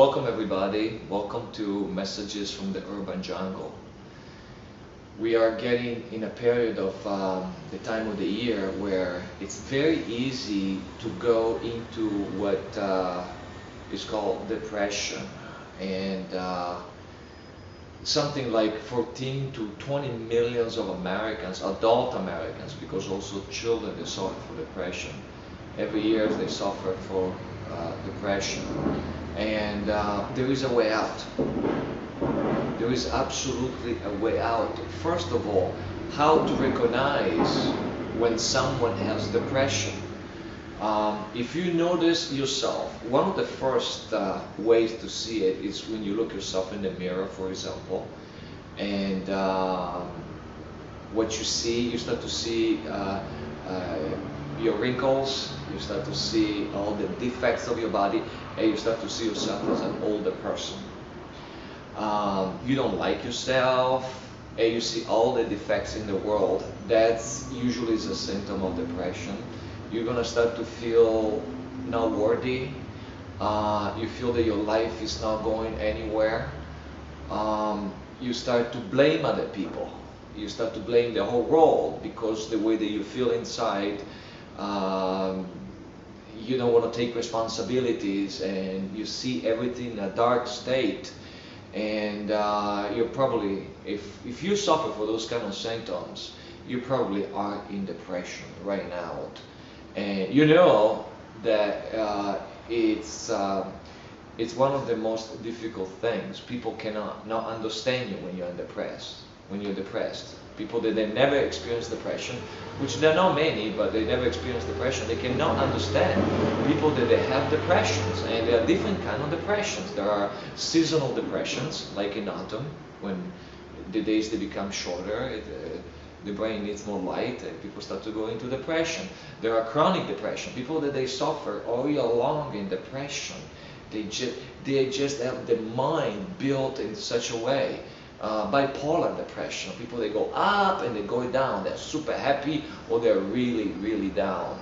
Welcome everybody. Welcome to Messages from the Urban Jungle. We are getting in a period of the time of the year where it's very easy to go into what is called depression and something like 14 to 20 millions of Americans, adult Americans, because also children they suffer for depression. Every year they suffer for depression, and there is a way out. There is absolutely a way out. First of all, how to recognize when someone has depression. If you notice yourself, one of the first ways to see it is when you look yourself in the mirror, for example, and what you see, you start to see your wrinkles, you start to see all the defects of your body, and you start to see yourself as an older person. You don't like yourself, and you see all the defects in the world. That's usually is a symptom of depression. You're gonna start to feel not worthy. You feel that your life is not going anywhere. You start to blame other people. You start to blame the whole world because the way that you feel inside, you don't want to take responsibilities, and you see everything in a dark state. And you're probably, if you suffer for those kind of symptoms, you probably are in depression right now. And you know that it's one of the most difficult things. People cannot not understand you when you're depressed. When you're depressed, people that they never experienced depression, which there are not many, but they never experienced depression, they cannot understand people that they have depressions, and there are different kind of depressions. There are seasonal depressions, like in autumn, when the days they become shorter. The brain needs more light and people start to go into depression. There are chronic depression, people that they suffer all year long in depression. They just have the mind built in such a way. Bipolar depression, people they go up and they go down, they're super happy or they're really down.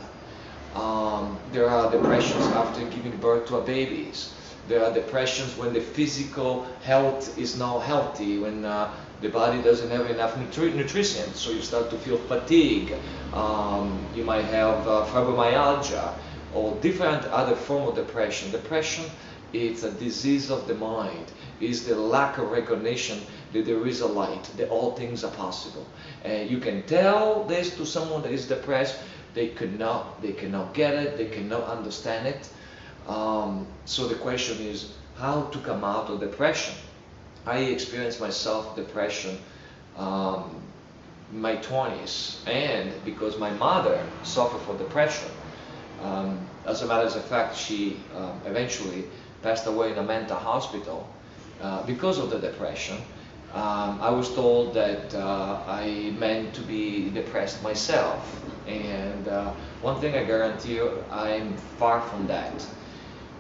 There are depressions after giving birth to a babies. There are depressions when the physical health is not healthy, when the body doesn't have enough nutrition, so you start to feel fatigue. You might have fibromyalgia or different other form of depression. Depression is a disease of the mind. It's the lack of recognition that there is a light, that all things are possible. And you can tell this to someone that is depressed, they cannot get it, they cannot understand it. So the question is how to come out of depression. I experienced myself depression in my 20s, and because my mother suffered from depression. As a matter of fact, she eventually passed away in a mental hospital because of the depression. I was told that I meant to be depressed myself, and one thing I guarantee you, I'm far from that.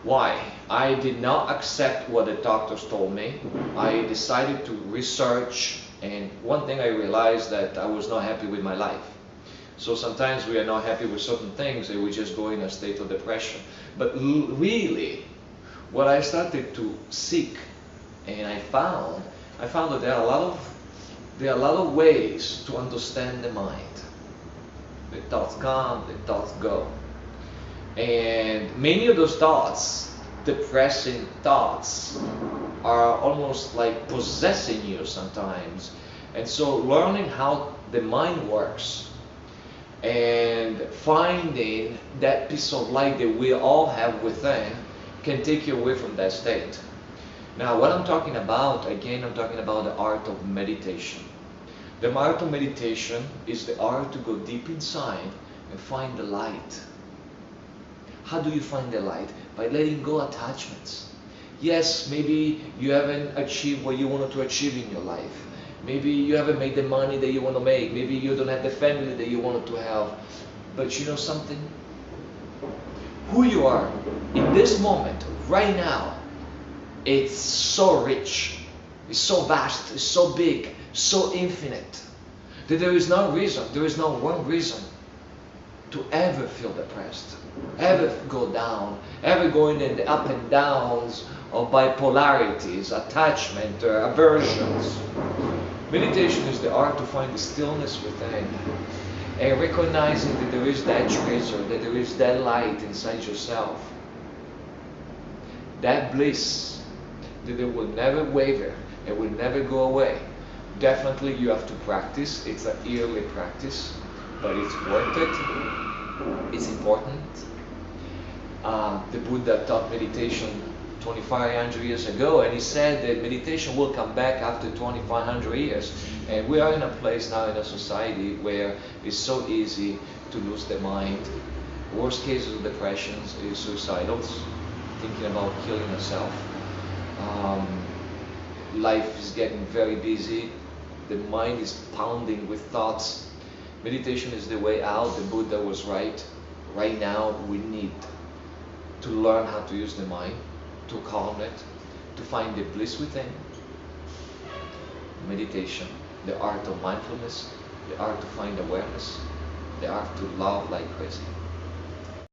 Why? I did not accept what the doctors told me. I decided to research, and one thing I realized that I was not happy with my life. So sometimes we are not happy with certain things and we just go in a state of depression. But really, what I started to seek, and I found that there are a lot of ways to understand the mind. The thoughts come, the thoughts go. And many of those thoughts, depressing thoughts, are almost like possessing you sometimes. And so learning how the mind works and finding that piece of light that we all have within can take you away from that state. Now, what I'm talking about, again, I'm talking about the art of meditation. The art of meditation is the art to go deep inside and find the light. How do you find the light? By letting go attachments. Yes, maybe you haven't achieved what you wanted to achieve in your life. Maybe you haven't made the money that you want to make. Maybe you don't have the family that you wanted to have. But you know something? Who you are in this moment, right now, it's so rich, it's so vast, it's so big, so infinite, that there is no reason, there is no one reason to ever feel depressed, ever go down, ever going in the up and downs of bipolarities, attachment, aversions. Meditation is the art to find the stillness within and recognizing that there is that treasure, that there is that light inside yourself, that bliss, that it will never waver, it will never go away. Definitely you have to practice. It's a yearly practice, but it's worth it. It's important. The Buddha taught meditation 2,500 years ago, and he said that meditation will come back after 2,500 years. And we are in a place now in a society where it's so easy to lose the mind. Worst cases of depressions is suicidals, thinking about killing yourself. Life is getting very busy. The mind is pounding with thoughts. Meditation is the way out. The Buddha was right. Right now we need to learn how to use the mind, to calm it, to find the bliss within. Meditation, the art of mindfulness, the art to find awareness, the art to love like crazy.